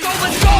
let's go!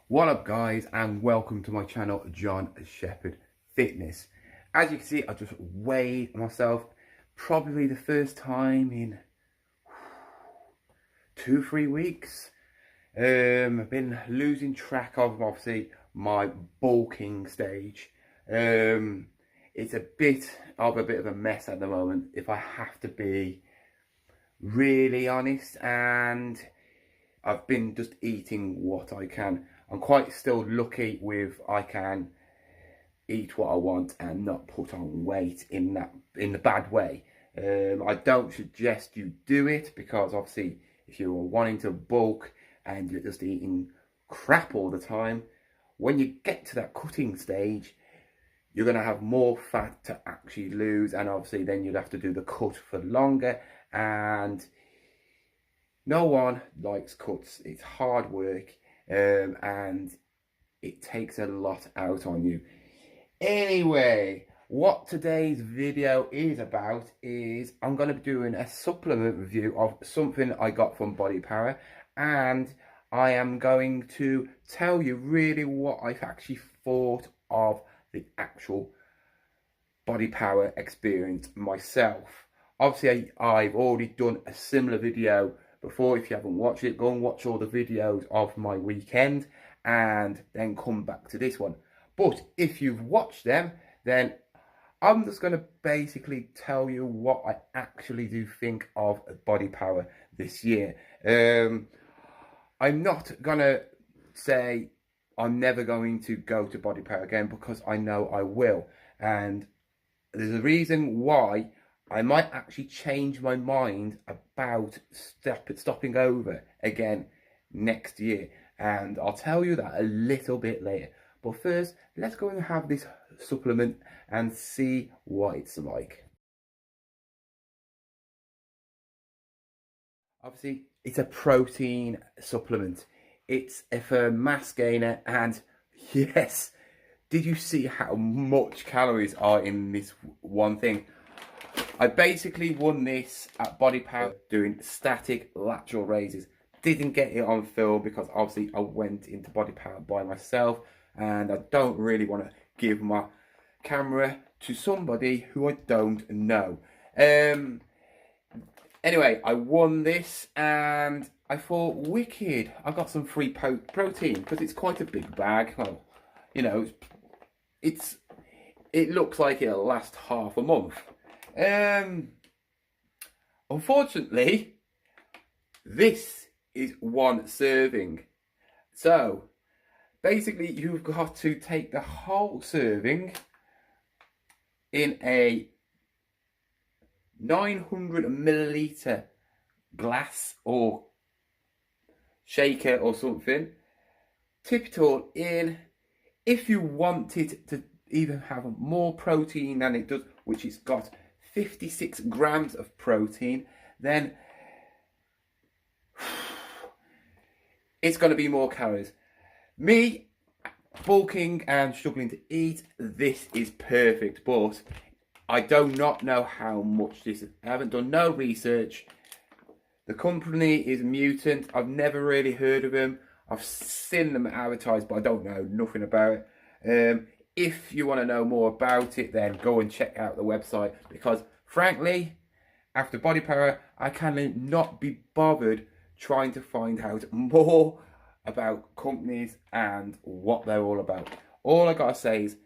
What up guys, and welcome to my channel, Jon Sheppard Fitness. As you can see, I just weighed myself probably the first time in 2-3 weeks. I've been losing track of obviously my bulking stage. It's a bit of a mess at the moment, if I have to be really honest, and I've been just eating what I can. I'm quite still lucky with I can eat what I want and not put on weight in the bad way. I don't suggest you do it, because obviously if you're wanting to bulk and you're just eating crap all the time, when you get to that cutting stage, you're going to have more fat to actually lose, and obviously then you'd have to do the cut for longer, and no one likes cuts. It's hard work. And it takes a lot out on you. Anyway, what today's video is about is I'm going to be doing a supplement review of something I got from BODYPOWER, and I am going to tell you really what I've actually thought of the actual BODYPOWER experience myself. Obviously, I've already done a similar video before. If you haven't watched it, go and watch all the videos of my weekend and then come back to this one. But if you've watched them, then I'm just going to basically tell you what I actually do think of BODYPOWER this year. I'm not going to say I'm never going to go to BODYPOWER again, because I know I will. And there's a reason why I might actually change my mind about stopping over again next year. And I'll tell you that a little bit later. But first, let's go and have this supplement and see what it's like. Obviously, it's a protein supplement. It's for mass gainer, and yes, did you see how much calories are in this one thing? I basically won this at BODYPOWER doing static lateral raises. Didn't get it on film because obviously I went into BODYPOWER by myself, and I don't really want to give my camera to somebody who I don't know. Anyway, I won this and I thought, wicked, I got some free protein, because it's quite a big bag. Well, you know, it looks like it'll last half a month. Unfortunately, this is one serving. So basically you've got to take the whole serving in a 900 milliliter glass or shaker or something. Tip it all in. If you want it to even have more protein than it does, which it's got 56 grams of protein, then it's going to be more calories. Me, bulking and struggling to eat, this is perfect, but I do not know how much this is. I haven't done no research. The company is Mutant. I've never really heard of them. I've seen them advertised, but I don't know nothing about it. If you want to know more about it, then go and check out the website, because frankly, after BODYPOWER, I cannot be bothered trying to find out more about companies and what they're all about. All I gotta say is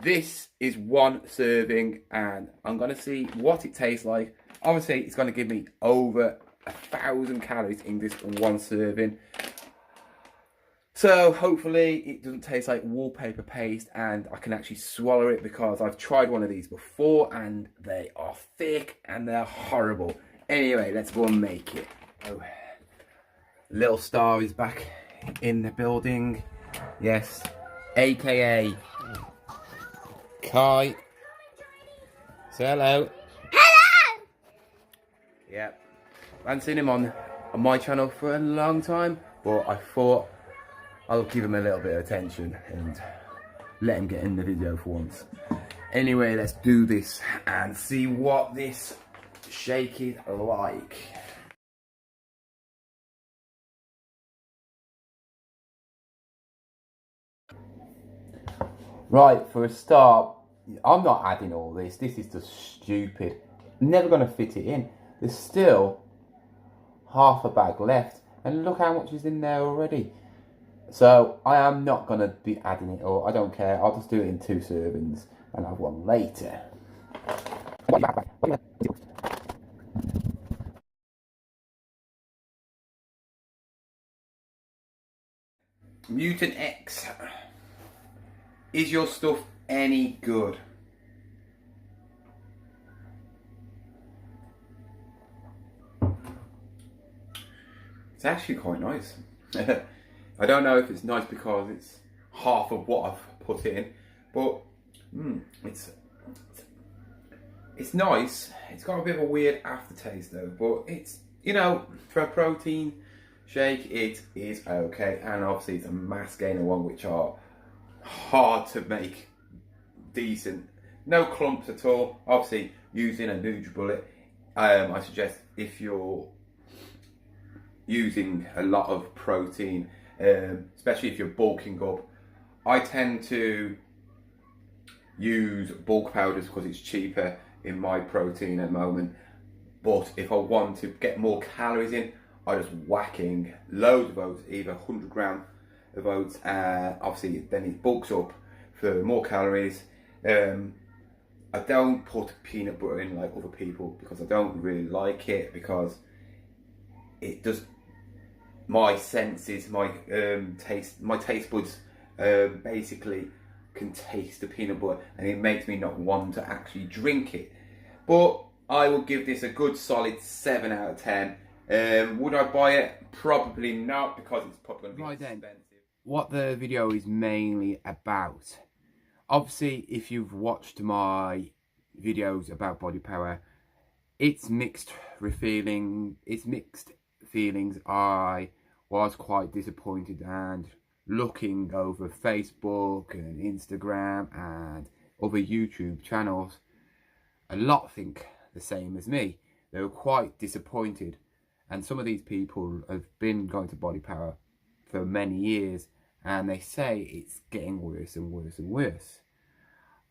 this is one serving, and I'm gonna see what it tastes like. Obviously, it's gonna give me over 1,000 calories in this one serving. So hopefully it doesn't taste like wallpaper paste and I can actually swallow it, because I've tried one of these before and they are thick and they're horrible. Anyway, let's go and make it. Oh. Little Star is back in the building. Yes, aka Kai. Say hello. Hello! Yeah, I haven't seen him on my channel for a long time, but I thought I'll give him a little bit of attention and let him get in the video for once. Anyway, let's do this and see what this shake is like. Right, for a start, I'm not adding all this. This is just stupid. I'm never going to fit it in. There's still half a bag left, and look how much is in there already. So I am not going to be adding it all. I don't care. I'll just do it in 2 servings and have one later. Mutant X. Is your stuff any good? It's actually quite nice. I don't know if it's nice because it's half of what I've put in, but it's nice. It's got a bit of a weird aftertaste though, but it's, you know, for a protein shake it is okay. And obviously it's a mass gainer one, which are hard to make decent. No clumps at all. Obviously using a NutriBullet, I suggest if you're using a lot of protein, especially if you're bulking up. I tend to use bulk powders because it's cheaper in my protein at the moment, but if I want to get more calories in, I just whacking loads of oats, either 100 gram of oats, and obviously then it bulks up for more calories. I don't put peanut butter in like other people because I don't really like it, because it does my senses, my taste buds basically can taste the peanut butter, and it makes me not want to actually drink it. But I will give this a good solid 7 out of 10. Would I buy it? Probably not, because it's probably going to be expensive. What the video is mainly about. Obviously, if you've watched my videos about body power, it's mixed feelings. I was quite disappointed, and looking over Facebook and Instagram and other YouTube channels, a lot think the same as me. They were quite disappointed, and some of these people have been going to body power for many years, and they say it's getting worse and worse and worse.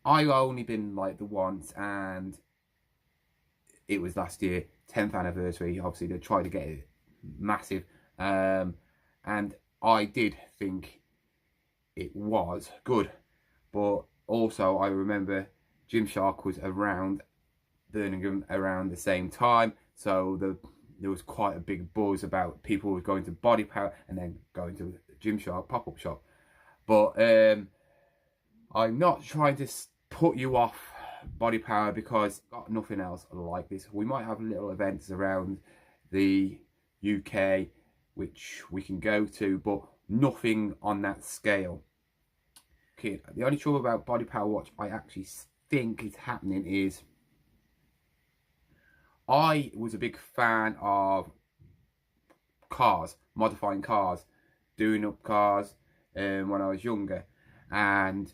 I've only been like the once, and it was last year, 10th anniversary. Obviously they tried to get it massive, and I did think it was good, but also I remember Gymshark was around Birmingham around the same time, so there was quite a big buzz about people going to body power and then going to Gymshark pop-up shop. But I'm not trying to put you off body power, because I've got nothing else like this. We might have little events around the UK which we can go to, but nothing on that scale. Okay, the only trouble about body power watch I actually think is happening is, I was a big fan of cars, modifying cars, doing up cars when I was younger, and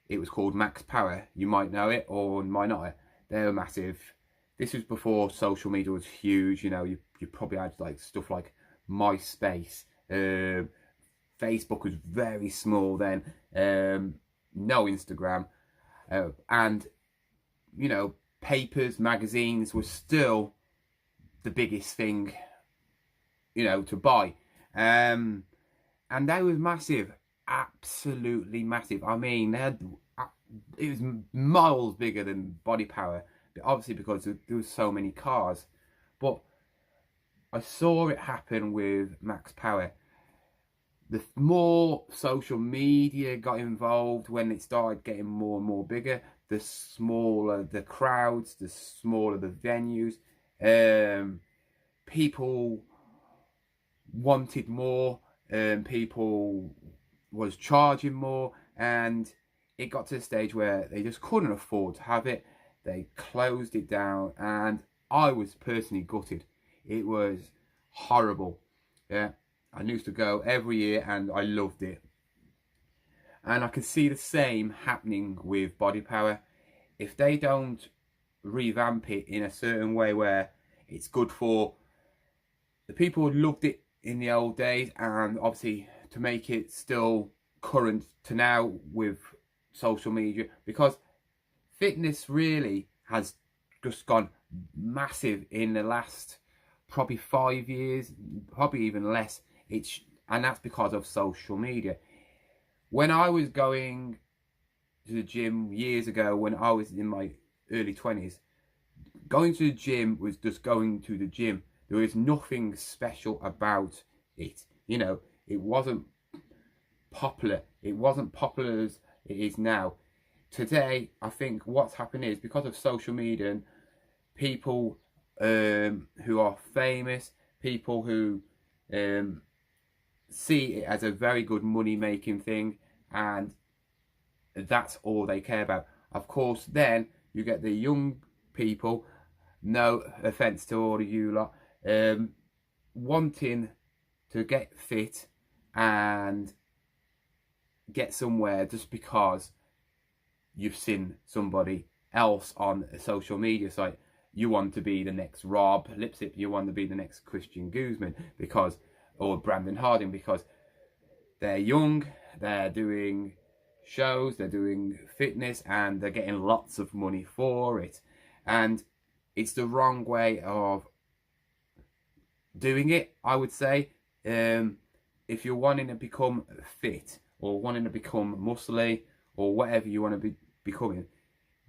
it was called Max Power. You might know it or might not. They were massive. This was before social media was huge. You know, you probably had like stuff like MySpace. Facebook was very small then. No Instagram, and you know, papers, magazines were still the biggest thing, you know, to buy. And they were massive, absolutely massive. I mean, it was miles bigger than body power, but obviously because there was so many cars. But I saw it happen with Max Power. The more social media got involved, when it started getting more and more bigger, the smaller the crowds, the smaller the venues. People wanted more, people was charging more, and it got to the stage where they just couldn't afford to have it. They closed it down, and I was personally gutted. It was horrible. Yeah, I used to go every year and I loved it. And I can see the same happening with Body Power. If they don't revamp it in a certain way where it's good for the people who loved it in the old days, and obviously to make it still current to now with social media, because fitness really has just gone massive in the last probably 5 years, probably even less. And that's because of social media. When I was going to the gym years ago, when I was in my early 20s, going to the gym was just going to the gym. There was nothing special about it. You know, it wasn't popular. It wasn't popular as it is now. Today, I think what's happened is because of social media and people who are famous, people who see it as a very good money-making thing, and that's all they care about. Of course, then you get the young people, no offence to all of you lot, wanting to get fit and get somewhere just because you've seen somebody else on a social media site. You want to be the next Rob Lipsip, you want to be the next Christian Guzman, because, or Brandon Harding, because they're young, they're doing shows, they're doing fitness, and they're getting lots of money for it. And it's the wrong way of doing it, I would say. If you're wanting to become fit, or wanting to become muscly, or whatever you want to be becoming,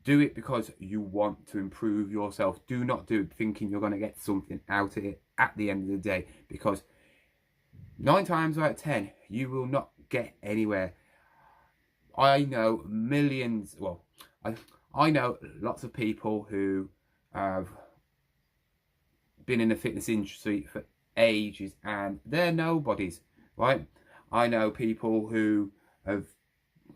do it because you want to improve yourself. Do not do it thinking you're going to get something out of it at the end of the day, because 9 times out of 10 you will not get anywhere. I know millions, well, I know lots of people who have been in the fitness industry for ages and they're nobodies, right? I know people who have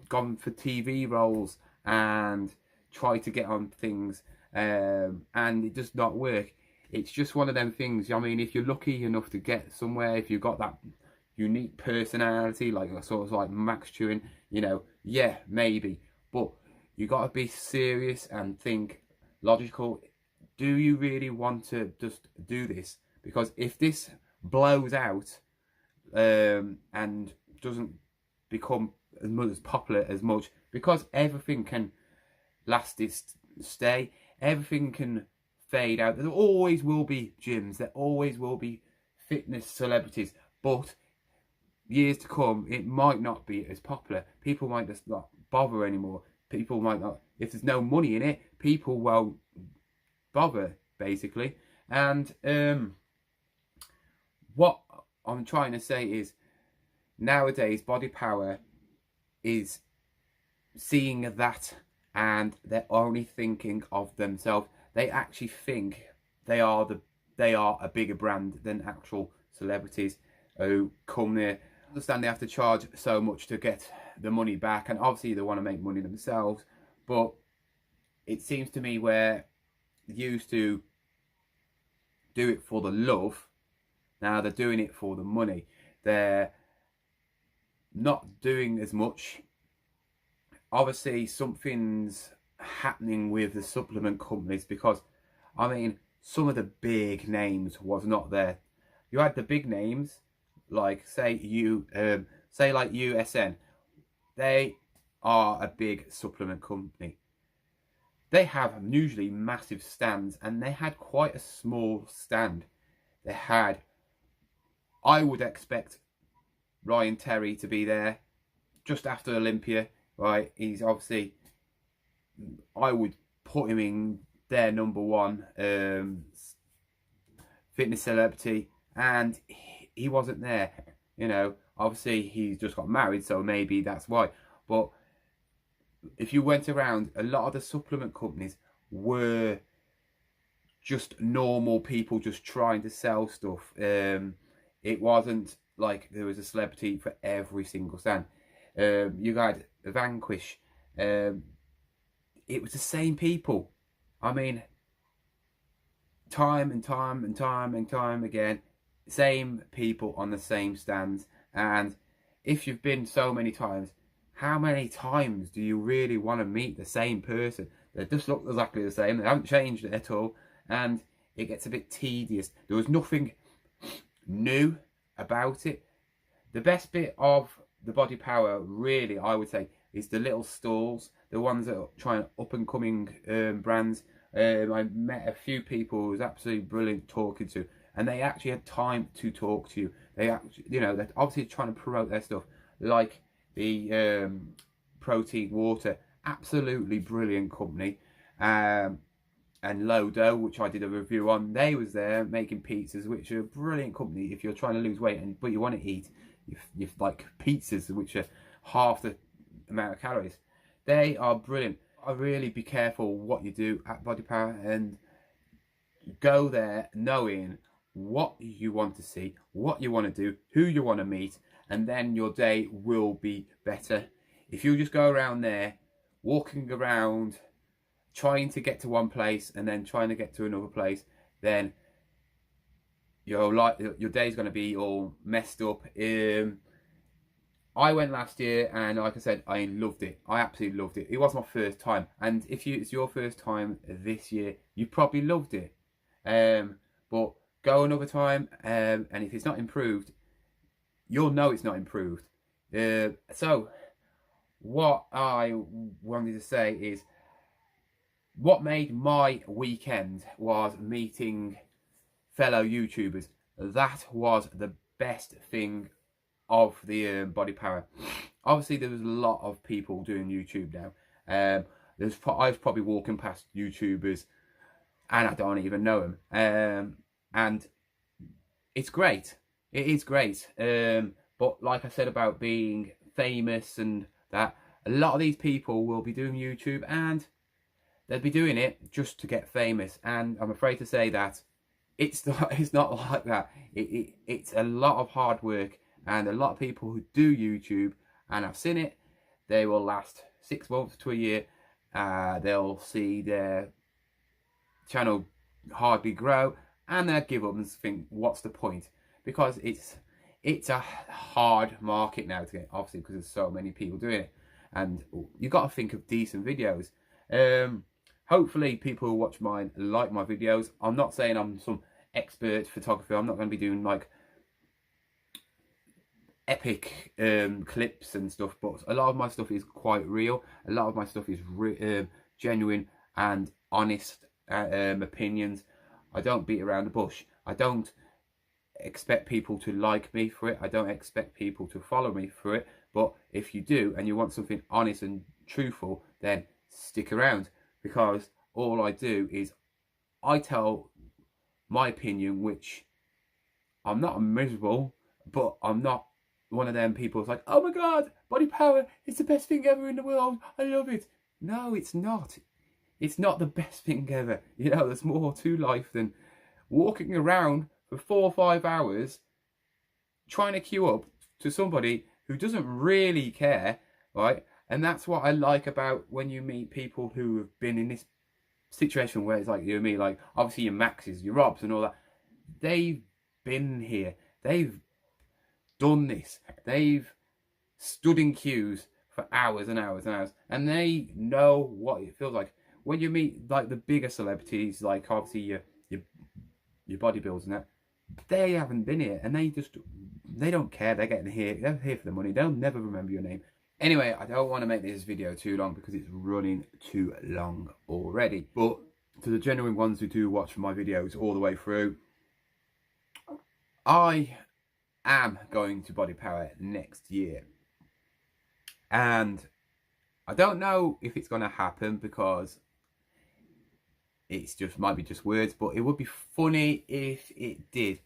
gone for TV roles and try to get on things, and it does not work. It's just one of them things. I mean, if you're lucky enough to get somewhere, if you've got that unique personality, like sort of like Max Chewin, you know, yeah, maybe. But you got to be serious and think logical. Do you really want to just do this? Because if this blows out and doesn't become as popular as much, because everything can last its stay, everything can fade out. There always will be gyms, there always will be fitness celebrities, but years to come it might not be as popular. People might just not bother anymore. People might not, if there's no money in it, people won't bother, basically. And what I'm trying to say is, nowadays Body Power is seeing that, and they're only thinking of themselves. They actually think they are a bigger brand than actual celebrities who come there. I understand they have to charge so much to get the money back, and obviously they want to make money themselves, but it seems to me where they used to do it for the love, now they're doing it for the money. They're not doing as much. Obviously something's happening with the supplement companies, because I mean, some of the big names was not there. You had the big names like say like USN. They are a big supplement company. They have usually massive stands, and they had quite a small stand. They had, I would expect Ryan Terry to be there just after Olympia, right? He's obviously, I would put him in their #1 fitness celebrity, and he wasn't there. You know, obviously he's just got married, so maybe that's why. But if you went around, a lot of the supplement companies were just normal people just trying to sell stuff. It wasn't like there was a celebrity for every single stand. You had Vanquish. It was the same people. I mean, time and time and time and time again, same people on the same stands. And if you've been so many times, how many times do you really want to meet the same person? They just look exactly the same. They haven't changed at all. And it gets a bit tedious. There was nothing new about it. The best bit of the Body Power, really, I would say, is the little stalls. The ones that are trying up and coming brands. I met a few people who was absolutely brilliant talking to, and they actually had time to talk to you. They actually, you know, they're obviously trying to promote their stuff, like the protein water, absolutely brilliant company. And Lodo, which I did a review on, they was there making pizzas, which are a brilliant company if you're trying to lose weight but you want to eat. You've like pizzas, which are half the amount of calories. They are brilliant. I really be careful what you do at Body Power, and go there knowing what you want to see, what you want to do, who you want to meet, and then your day will be better. If you just go around there, walking around, trying to get to one place and then trying to get to another place, then your day's going to be all messed up. I went last year, and like I said, I loved it. I absolutely loved it. It was my first time, and if it's your first time this year, you probably loved it. But go another time, and if it's not improved, you'll know it's not improved. So what I wanted to say is, what made my weekend was meeting fellow YouTubers. That was the best thing of the Body Power. Obviously, there was a lot of people doing YouTube now. I was probably walking past YouTubers and I don't even know them. And it's great. It is great. But like I said about being famous and that, a lot of these people will be doing YouTube and they'll be doing it just to get famous. And I'm afraid to say that it's not like that. It's a lot of hard work. And a lot of people who do YouTube, and I've seen it, they will last 6 months to a year. They'll see their channel hardly grow, and they'll give up and think, what's the point? Because it's a hard market now to get, obviously, because there's so many people doing it. And you've got to think of decent videos. Hopefully people who watch mine like my videos. I'm not saying I'm some expert photographer. I'm not going to be doing like epic clips and stuff, but a lot of my stuff is quite real. A lot of my stuff is genuine and honest opinions. I don't beat around the bush. I don't expect people to like me for it. I don't expect people to follow me for it. But if you do and you want something honest and truthful, then stick around, because all I do is I tell my opinion, which I'm not miserable, but I'm not one of them people who's like, oh my god, Body Power is the best thing ever in the world, I love it. No, it's not. It's not the best thing ever. You know, there's more to life than walking around for 4 or 5 hours trying to queue up to somebody who doesn't really care, right? And that's what I like about when you meet people who have been in this situation where it's like you and me, like obviously your Maxes, your Robs and all that. They've been here. They've done this. They've stood in queues for hours and hours and hours, and they know what it feels like. When you meet like the bigger celebrities, like obviously your bodybuilders and that, they haven't been here, and they don't care. They're getting here. They're here for the money. They'll never remember your name. Anyway, I don't want to make this video too long because it's running too long already. But to the genuine ones who do watch my videos all the way through, I am going to Body Power next year. And I don't know if it's going to happen because it's just might be just words, but it would be funny if it did.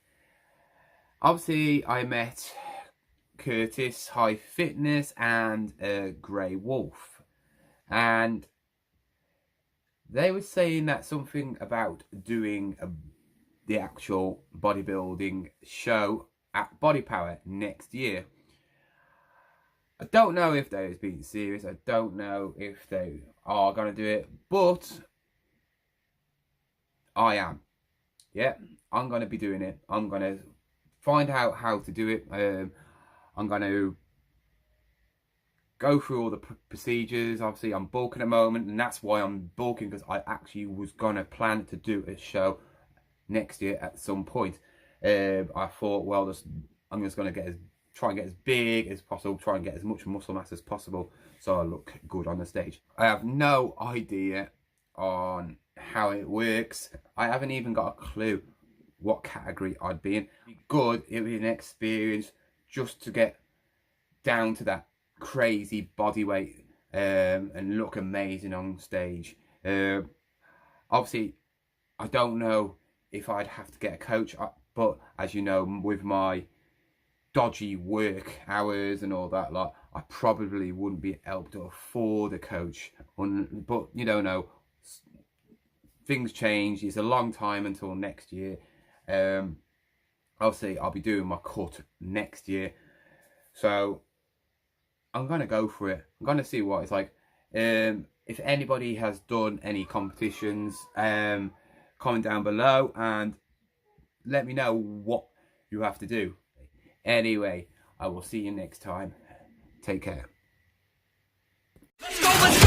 Obviously, I met Curtis High Fitness and Grey Wolf, and they were saying that something about doing the actual bodybuilding show at Body Power next year. I don't know if they're being serious. I don't know if they are going to do it, but I am. Yeah, I'm going to be doing it. I'm going to find out how to do it. I'm going to go through all the procedures. Obviously, I'm bulking at the moment, and that's why I'm bulking, because I actually was going to plan to do a show next year at some point. I thought, well, I'm just going to try and get as big as possible, try and get as much muscle mass as possible so I look good on the stage. I have no idea on how it works. I haven't even got a clue what category I'd be in. It'd be good, it'd be an experience just to get down to that crazy body weight and look amazing on stage. Obviously, I don't know if I'd have to get a coach, but as you know, with my dodgy work hours and all that lot, I probably wouldn't be able to afford a coach. But you don't know, things change. It's a long time until next year. Obviously, I'll be doing my cut next year, so I'm gonna go for it. I'm gonna see what it's like. If anybody has done any competitions, comment down below and let me know what you have to do. Anyway, I will see you next time. Take care. Let's go, let's go.